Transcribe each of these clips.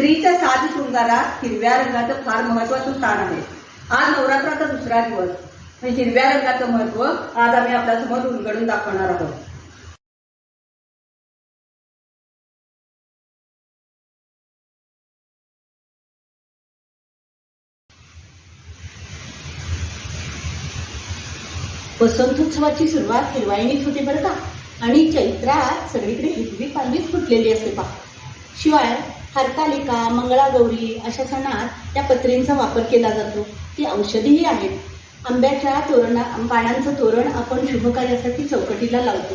स्त्रीच्या साज शृंगारात हिरव्या रंगाचं फार महत्वाचं स्थान आहे. आज नवरात्राचा दुसरा दिवस. हिरव्या रंगाचं महत्व आज आम्ही आपल्यासमोर उलगडून दाखवणार आहोत. वसंतोत्सवाची सुरुवात हिरवाईनेच होते बरं का. आणि चैत्रात सगळीकडे हिरवी पालवीच फुटलेली असते पहा. शिवाय हरतालिका, मंगळागौरी अशा सणात त्या पत्रींचा वापर केला जातो. ती औषधीही आहेत. आंब्याच्या पानांचं तोरण आपण शुभकार्यासाठी चौकटीला लावतो.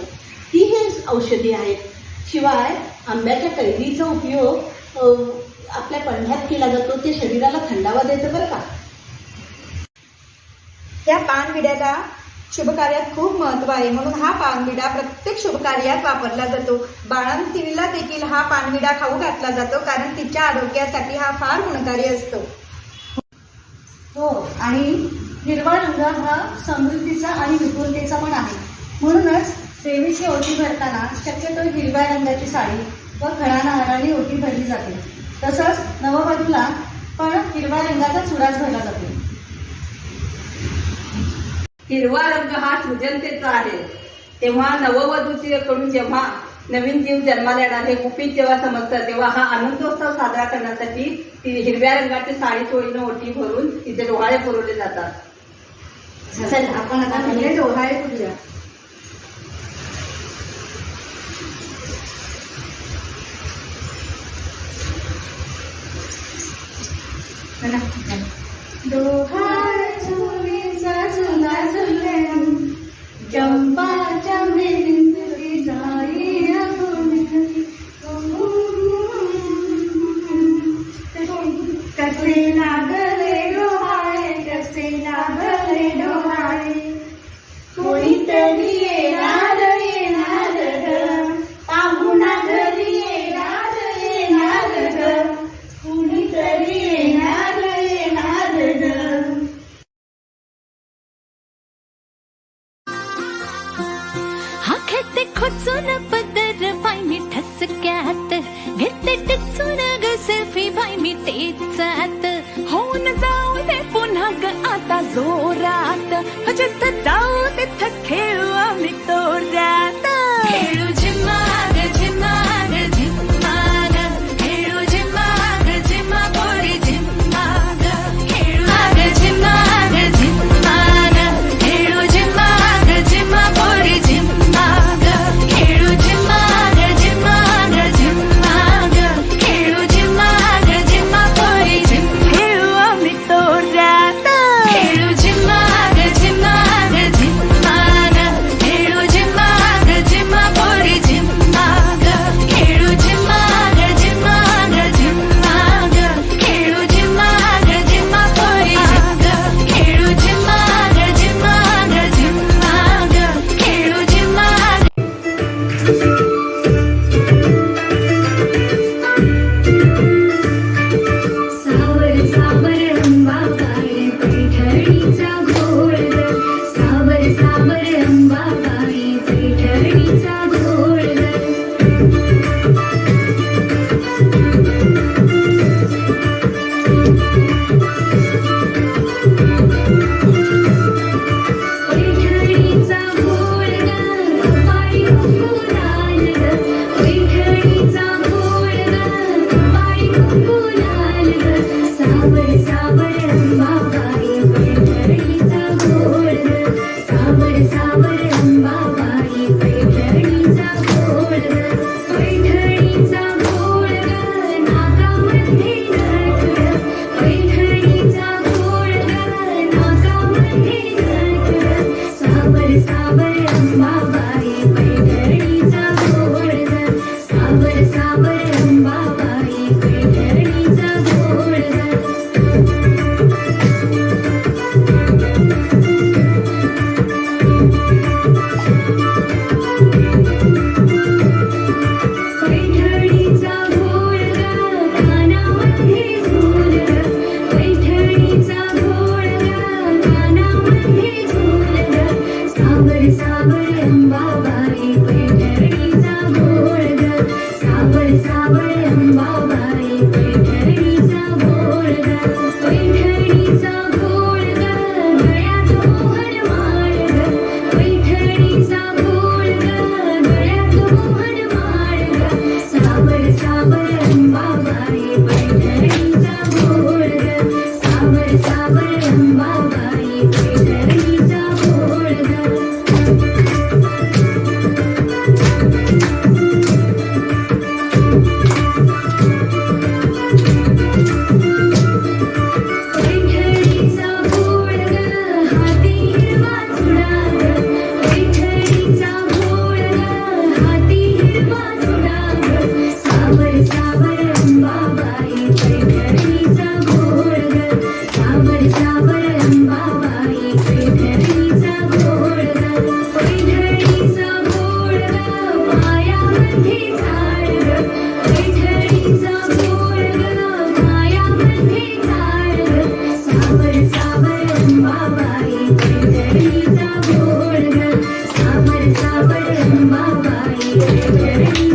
ती हे औषधी आहेत. शिवाय आंब्याच्या कैरीचा उपयोग आपल्या पडण्यात केला जातो. ते शरीराला थंडावा देतं बरं का. या पानविड्याला शुभकार्यात खूप महत्त्व आहे, म्हणून हा पानविडा प्रत्येक शुभकार्यात वापरला जातो. बाळंतिणीला देखील हा पानविडा खाऊ घातला जातो, कारण तिच्या आरोग्यासाठी हा फार गुणकारी असतो. हो, आणि हिरवा रंग हा समृद्धीचा आणि विपुलतेचा पण आहे. म्हणूनच देवीची ओटी भरताना शक्यतो हिरव्या रंगाची साडी व खणानारळी ओटी भरली जाते. तसंच नववधूला पण हिरव्या रंगाचा चुडाच भरला जातो. हिरवा रंग हा सृजनतेचा आहे. तेव्हा नववधूकडून जेव्हा नवीन जीव जन्माला येणार हे गुपित जेव्हा समजतं, तेव्हा हा आनंदोत्सव साजरा करण्यासाठी ती हिरव्या रंगाची साडी चोळीनं ओटी भरून तिचे डोहाळे पुरवले जातात. चल आपण आता म्हणजे डोहाळे पुरूया. डोहाळे चोळीचा झुला झुलून चंपाच्या मेहंदी जाई कसे लागले डोहाळे, कसे लागले डोहाळे. कोणीतरी येणार येणार ग, पाहुणा घरी येणार येणार ग, कोणीतरी येणार येणार ग. हा खेते खोचून पदर पाय मी ठसक्यात घेते टिचून ग सेल्फी बाय मी टेचात. होऊन जाऊ दे पुन्हा ग आता जोरात, जिथं जाऊ तिथं खेळू आम्ही तोऱ्यात. खेळू झिम्माग झिम्माग झिम्माग, खेळू झिम्माग झिम्मा पोरी झिम्माग. खेळू आग झिम्माग झिम्माग, खेळू झिम्माग झिम्मा पोरी झिम्माग. खेळू झिम्माग झिम्माग झिम्माग, खेळू झिम्माग झिम्मा पोरी झिम्माग. खेळू आम्ही तोऱ्यात. खेळू झिम्माग झिम्माग झिम्माग, खेळू झिम्माग झिम्मा पोरी झिम्माग. खेळू झिम्माग झिम्माग झिम्माग, खेळू झिम्माग झिम्मा पोरी झिम्माग. खेळू झिम्माग झिम्माग झिम्माग, खेळू झिम्माग. सावर सावर अंबाबाई पैठणीचा घोळ ग, सावर सावर अंबाबाई पैठणीचा घोळ ग. पैठणीचा घोळ ग, कपाळी कुंकू लाल ग. पैठणीचा घोळ ग, कपाळी कुंकू लाल ग. सावर सावर अंबाबाई पैठणीचा घोळ ग, सावर सावर अंबाबाई पैठणीचा घोळ ग. पैठणीचा घोळ ग, नाकामध्ये नटुर. पैठणीचा घोळ ग, नाकामध्ये नटुर. सावर सावर अंबाबाई पैठणीचा घोळ ग, सावर सावर अंबाबाई पैठणीचा घोळ ग. पैठणीचा घोळ ग, कानामध्ये झूल ग. पैठणीचा घोळ ग, कानामध्ये झूल ग. सावर सावर अंबाबाई पैठणीचा घोळ ग, सावर सावर अंबाबाई पैठणीचा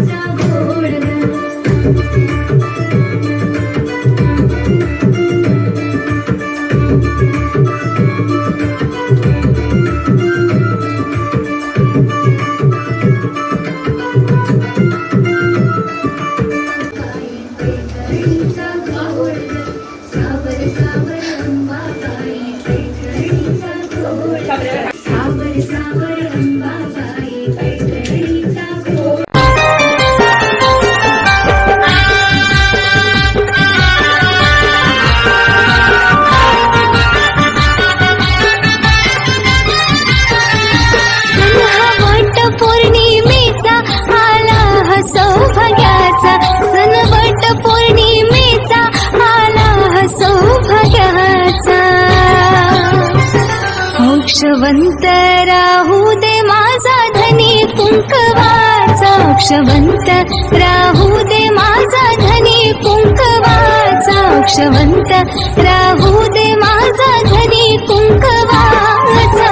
पैठणीचा घोळ ग पैठणीचा घोळ ग सावर सावर अंबाबाई पैठणीचा घोळ ग सावर सावर अंबाबाई पैठणीचा घोळ वट पौर्णिमेचा आला हा सौभाग्याचा सण वट पौर्णिमेचा आला हा सौभाग्याचा मोक्षवंत राहू दे माझा धनी कुंकवाचा मोक्षवंत राहू दे माझा धनी कुंकवाचा मोक्षवंत राहू दे माझा धनी कुंकवाचा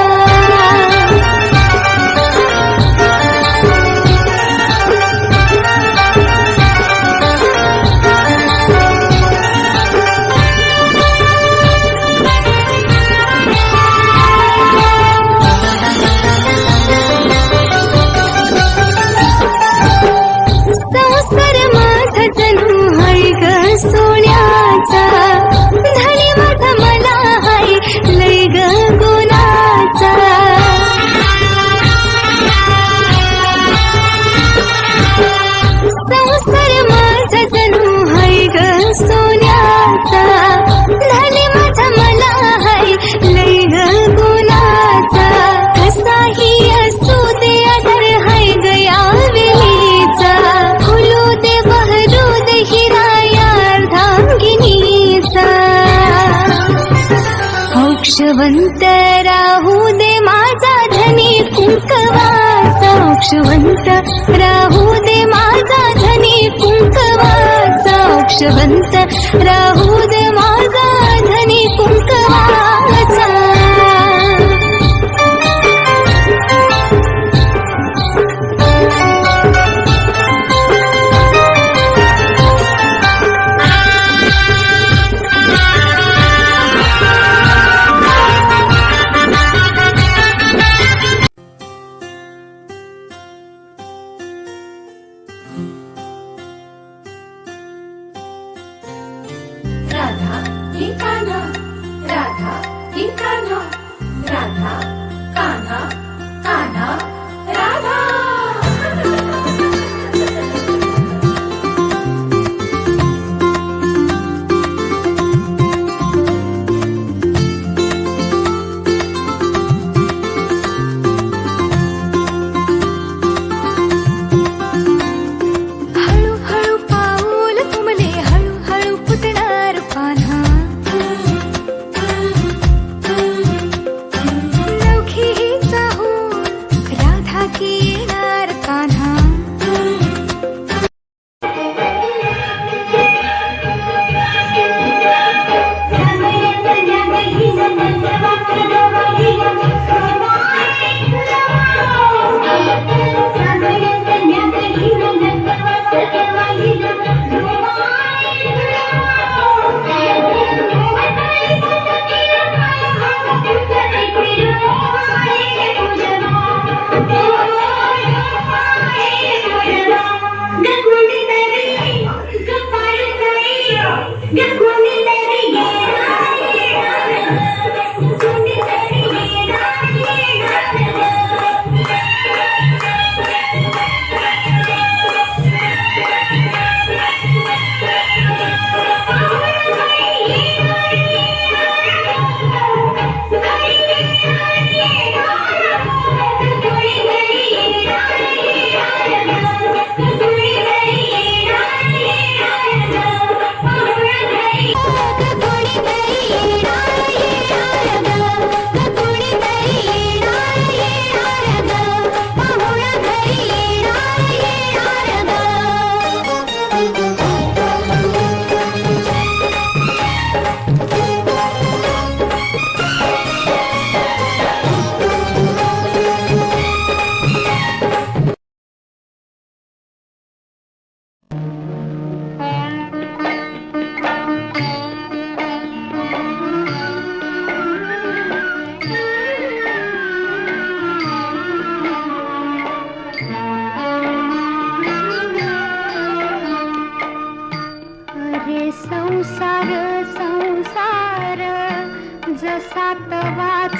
संसार माझा जणू हाय ग सोन्याचा धनी माझा मला हाय लय ग गुणाचा संसार माझा जणू हाय ग सोन्याचा धनी माझा मला हाय लय ग गुणाचा कसाही असू दे आदर हाय ग या वेळीचा फुलू दे बहरू दे हिरा या अर्धांगिनीचा मोक्षवंत राहू दे माझा धनी कुंकवाचा मोक्षवंत राहू दे माझा धनी कुंकवाचा मोक्षवंत राहू दे माझा धनी कुंकवाचा राधा ही कान्हा राधा ही कान्हा राधा कान्हा कान्हा राधा हळू हळू पाऊल तुमले हळू हळू फुटणार पान्हा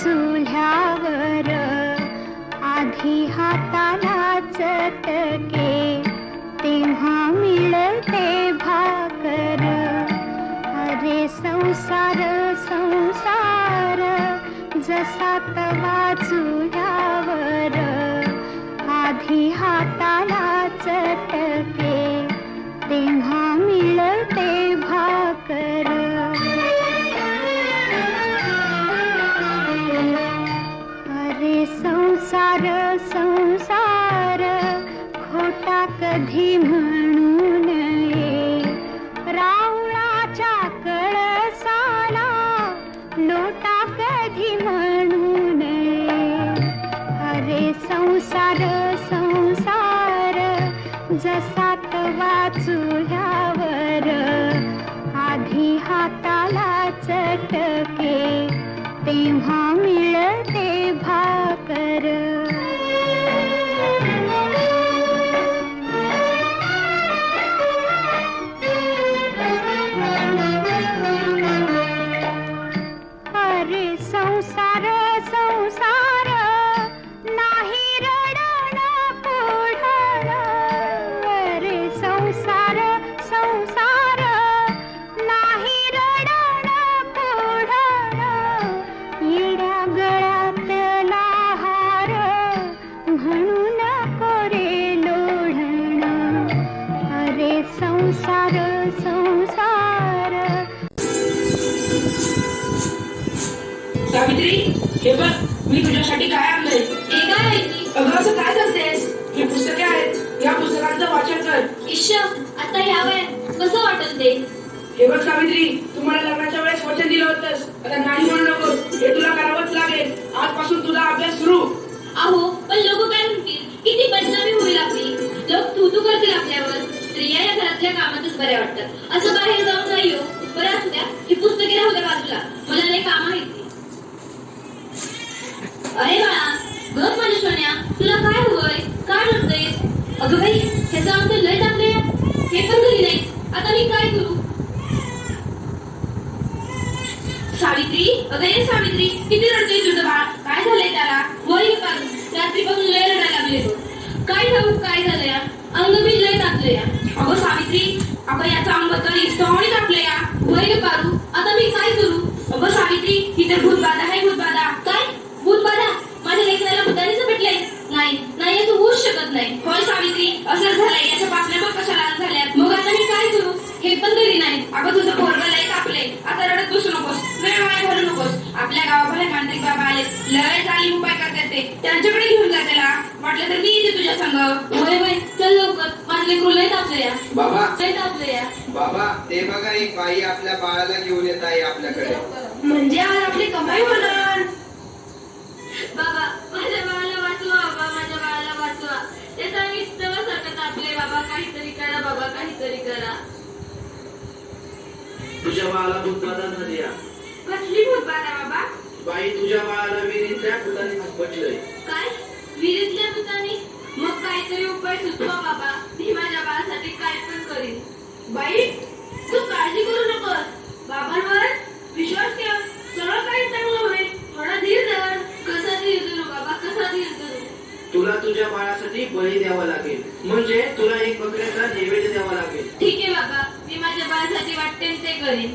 चुल्यावर आधी हाताला चटके तेव्हा मिळते भाकर. अरे संसार संसार जसा तवा चुल्यावर आधी हाताला चटके तेव्हा मिळते भाकर. अरे संसार संसार खोटा कधी म्हणू नये. रावळाच्या कळसाला लोटा कधी म्हणू नये. अरे संसार संसार जसा तवा चुल्यावर आधी हाताला चटके तेव्हा मिळते भाकर. अरे संसार संसार नाही रडण पुढण. अरे संसार संसार नाही रडण पुढण. येड्या गळ्यातला हार म्हणून कोरे लोढण. अरे संसार संसार. सावित्री, हे बघ मी तुझ्यासाठी काय आणलंय. हे काय माहिती? अगं असं काय करतेस? ही पुस्तके आहेत, या पुस्तकांचं वाचन कर. इश्श, आता ह्या वयात कसं वाटत ते? हे बघ सावित्री, तू मला लग्नाच्या वेळेस वचन दिलं होतंस, आता नाही म्हणू नकोस. हे तुला करावंच लागेल. आजपासून तुझा अभ्यास सुरू. अहो, पण लोक काय म्हणतील? किती बदनामी होईल आपली. लोक तू करतील आपल्यावर. स्त्रिया या घरातल्या कामातच बऱ्या वाटतात. असं बाहेर जाऊन नाही हो. बरं असू द्या, ही पुस्तके राहू द्या बाजूला. मला लय काम आहेत. अरे बाळा, गप माझ्या सोन्या, तुला काय हवंय? काय रडतोयस? अगं बाई, ह्याचं अंतर लय टाकलंय. हे पण घरी नाही. आता मी काय करू? सावित्री, अगं ये सावित्री, किती रडतोय तुझं बाळ? काय झालंय त्याला? वय काढ. रात्रीपासून लय रडायला लागले तो. काय ठाऊक काय झालंय? अंग बी लय टाकलंय. अगं सावित्री, अगं याचं अंग तर इस्तवणी टाकलंय. वय काढू. आता मी काय करू? अगं सावित्री, ही तर भूतबाधा आहे. भूतबाधा. काय भूतबाधा? माझ्या लेकराला भूताने झपटलंय? नाही नाही, असं होऊच शकत नाही. होय सावित्री, असं झालंय. याच्या पापण्या बघ कशा लाल झाल्यात. मग आता मी काय करू? हे पण घरी नाही. अगं तुझं पोरगं लय तापलंय. आता रडत बसू नकोस. वेळ वाया घालू नकोस. आपल्या गावामध्ये मांत्रिक बाबा आले, लय चाली उपाय करतात ते. त्यांच्याकडे घेऊन जा त्याला. वाटलं तर मी येते तुझ्या संग. होय होय, चल लवकर. माझं लेकरू लय तापलंय. बाबा लय तापलंय. बाबा ते बघा, एक बाई आपल्या बाळाला घेऊन येत आहे आपल्याकडे. म्हणजे आज आपली कमाई होणार. बाबा, माझ्या बाळाला वाचवा. बाबा, माझ्या बाळाला वाचवा. त्याचा सारखं तापले. बाबा, काहीतरी करा. बाबा, काहीतरी करा. तुझ्या बाळाला भूतबाधा झाली. कसली भूतबाधा बाबा? बाई, तुझ्या बाळाला विहिरीतल्या भूताने झपटलंय. काय? विहिरीतल्या भूताने? मग काहीतरी उपाय सुचवा बाबा. मी माझ्या बाळासाठी काय पण करीन. बाई, तू काळजी करू नकोस. बाबांवर विश्वास ठेव. सगळं काही चांगलं होईल. थोडा धीर धर. कसा धीर धरू बाबा? कसा धीर धरू? तुला तुझ्या बाळासाठी बळी द्यावा लागेल. म्हणजे तुला एक बकऱ्याचा नैवेद्य द्यावा लागेल. ठीक आहे बाबा, मी माझ्या बाळासाठी वाटते ते करीन.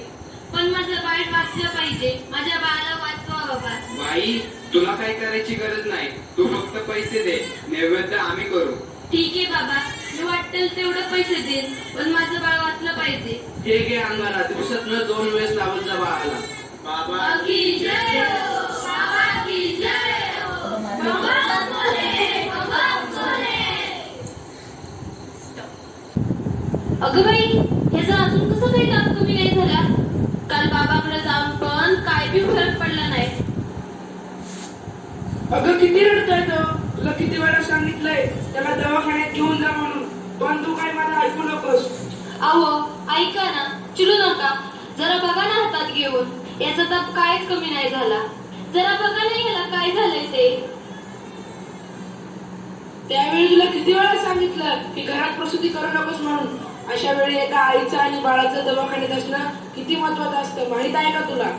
पण माझं बाळ वाचलं पाहिजे. माझ्या बाळाला वाचवा बाबा. बाई, तुला काही करायची गरज नाही. तू फक्त पैसे दे, नैवेद्य आम्ही करू. ठीक आहे बाबा, मी वाटेल तेवढं पैसे देईन. पण माझं बाळ वाचलं पाहिजे. हे घे अंगाला. दिवसातनं 2 वेळेस लावत जा बाळाला. बाबा की जय हो, बाबा की जय हो. बाबा बोले, बाबा बोले. अगं बाई, ह्याचा अजून कसं काही ताप कमी नाही झाला? काल बाबाकडे जाऊन पण काय बी फरक पडला नाही. अगं किती रडतोय तो. तुला किती वेळा सांगितलंय त्याला दवाखान्यात घेऊन जा म्हणून, पण तू काय माझं ऐकू नकोस. अहो, ऐका ना, चिडू नका. जरा बघा ना हातात घेऊन. याचा ताप काहीच कमी नाही झाला. जरा बघा ना याला काय झालंय ते. त्यावेळी तुला किती वेळा सांगितलं की घरात प्रसूती करू नकोस म्हणून. अशा वेळी एका आईचं आणि बाळाचं दवाखान्यात असणं किती महत्वाचं असतं, माहित आहे का तुला?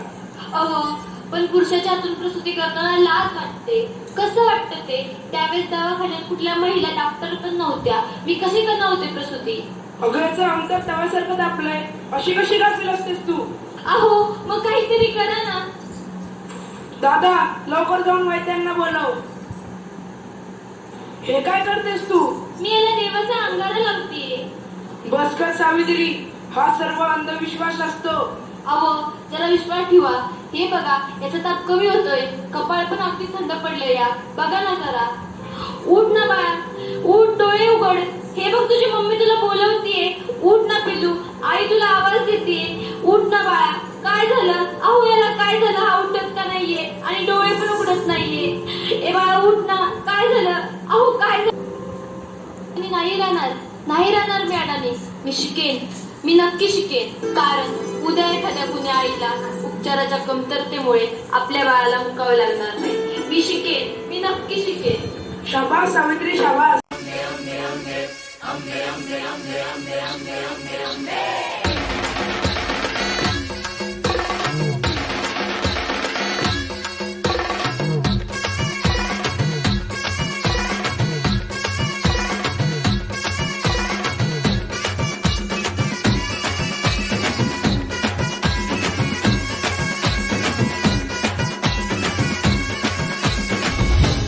अहो, पण पुरुषाच्या हातून प्रसूती करताना लाज वाटते. कसं वाटतं ते? त्यावेळेस दवाखान्यात कुठल्या महिला डॉक्टर पण नव्हत्या. मी कशी करणार होते प्रसूती? अगरचं अंतर तव्यासारखं तापलंय. अशी कशी घासेल असतेस तू? अहो मग काहीतरी करा ना. दादा, लवकर जाऊन वैद्यांना बोलव. हे काय करतेस तू? मी याला देवाचा अंगारा लावतीये. बस कर सावित्री, हा सर्व अंधविश्वास असतो. अहो जरा विश्वास ठेवा. हे बघा, याचा ताप कमी होतोय. कपाळ पण अगदी थंड पडले या. बघा ना जरा. उठ ना बाळा, उठ, डोळे उघड. हे बघ तुझी मम्मी तुला बोलवतीये. उठ ना पिलू, आई तुला आवाज देते. उठ ना बाळा. काय झालं? अहो याला काय झालं? हा उठत का नाहीये आणि डोळे पण उघडत नाहीये. ए बाळा उठ ना. काय झालं? अहो काय झालं? मी नाही राहणार मी अडाणी. मी शिकेन, मी नक्की शिकेन. कारण उद्या एखाद्या गुन्ह्या आईला उपचाराच्या कमतरतेमुळे आपल्या बाळाला मुकावे लागणार नाही. मी शिकेन, मी नक्की शिकेन. शाबास सावित्री, शाबास.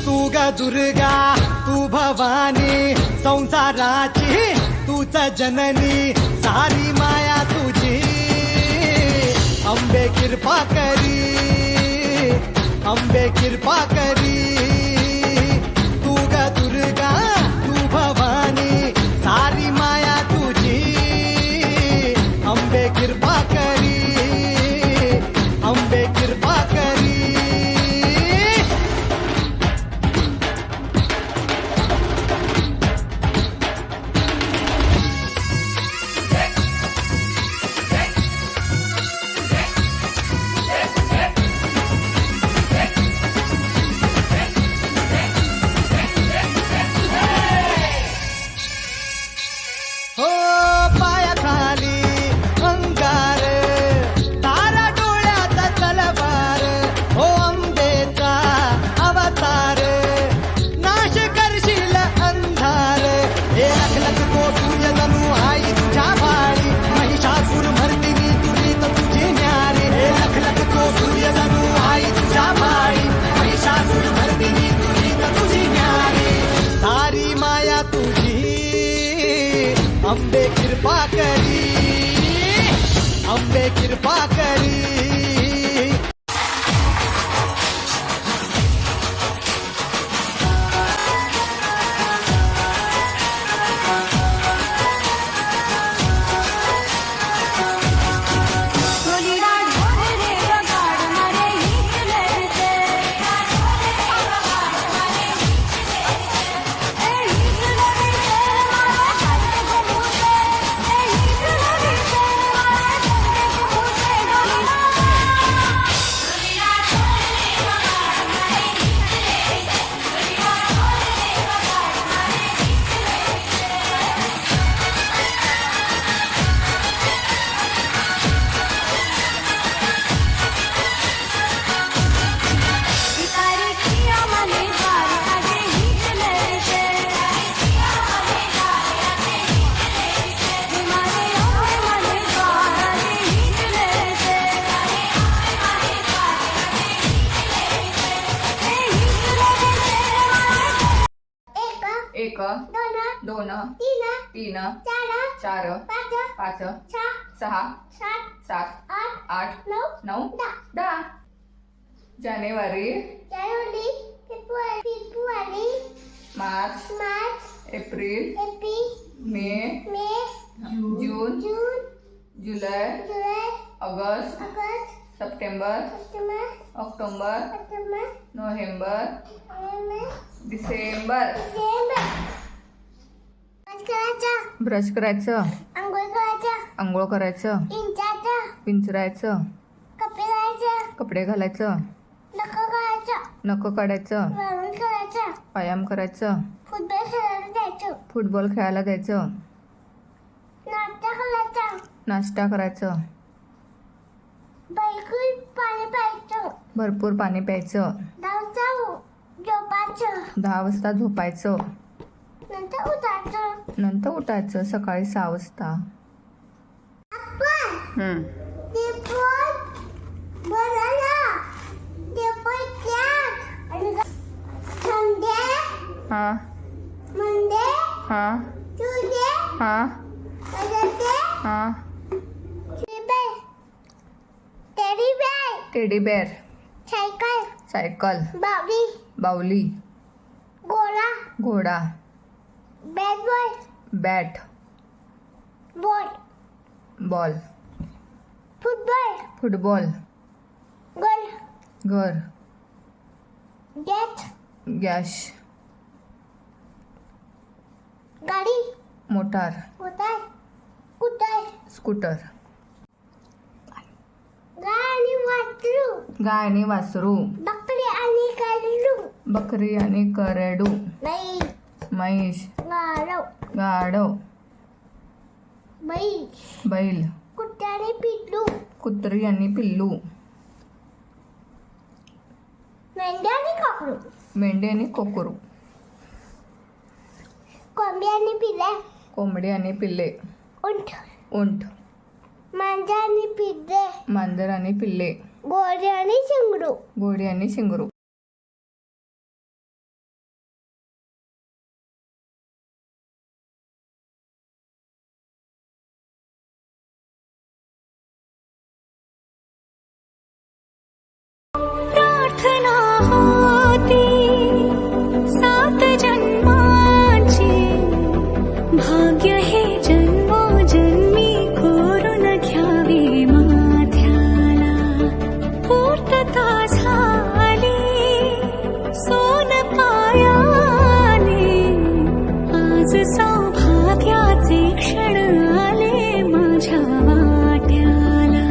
तू ग दुर्गा, तू भवानी, संसाराची तूच जननी, सारी माया तुझी. अंबे कृपा करी, अंबे कृपा करी. तू ग दुर्गा, तू भवानी, सारी माया तुझी. अंबे कृपा करी, अंबे कृपा करी. हो पायाखाली अंगार, तारा डोळ्यात तलवार. हो अंबेचा अवतार, नाश करशील अंधार. हे लख लख कोटूय जणू आई तुझ्या भाळी, महिषासूर मर्दिनी तुरीत तुझी न्यारी. हे लख लख कोटूय जणू आई तुझ्या भाळी, महिषासूर मर्दिनी तुरीत तुझी न्यारी. सारी माया तुझी, अंबे कृपा करी, अंबे कृपा करी. एक, दोन, तीन, चार, पाच, सहा, सात, आठ, 9, 10. जानेवारी, मार्च, एप्रिल, मे, जून, जुलै, ऑगस्ट, सप्टेंबर, ऑक्टोबर, नोव्हेंबर, डिसेंबर. ब्रश करायचं, आंघोळ करायचं, पिंचरायचं, कपडे घालायचं, नख काढायचं, व्यायाम करायचं, फुटबॉल खेळायला जायचं, नाश्ता करायचं, भरपूर पाणी प्यायचं. 10 वाजता झोपायचं. नंतर उठायचं सकाळी 6 वाजता. हा हा हा हा. Teddy bear. सायकल. बावली. घोडा. बॅट. बॉल. फुटबॉल. घर. गॅस. गाडी. मोटार. स्कूटर. गाय आणि वासरू. बकरी आणि करडू. म्हैस. गाढव. बैल. कुत्री आणि पिल्लू. मेंढी आणि कोकरू. कोंबडी आणि पिल्ले. उंट. मांजर आणि पिल्ले. घोडी आणि शिंगरू. प्रार्थना होती 7 जन्माची, भाग्य हे जन्मोजन्मी कोरून घ्यावे माथ्याला. पूर्तता झाली सोन पायाने, आज सौभाग्याचे क्षण आले माझ्या वाट्याला.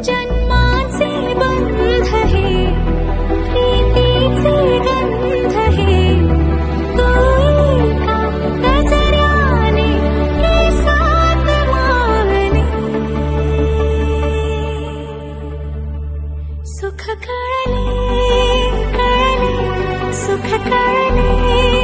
जन्माचे बंध हे प्रीतीचे गंध हे, तू एका नजराने हे साथ मावले. सुख कळले सुख कळले.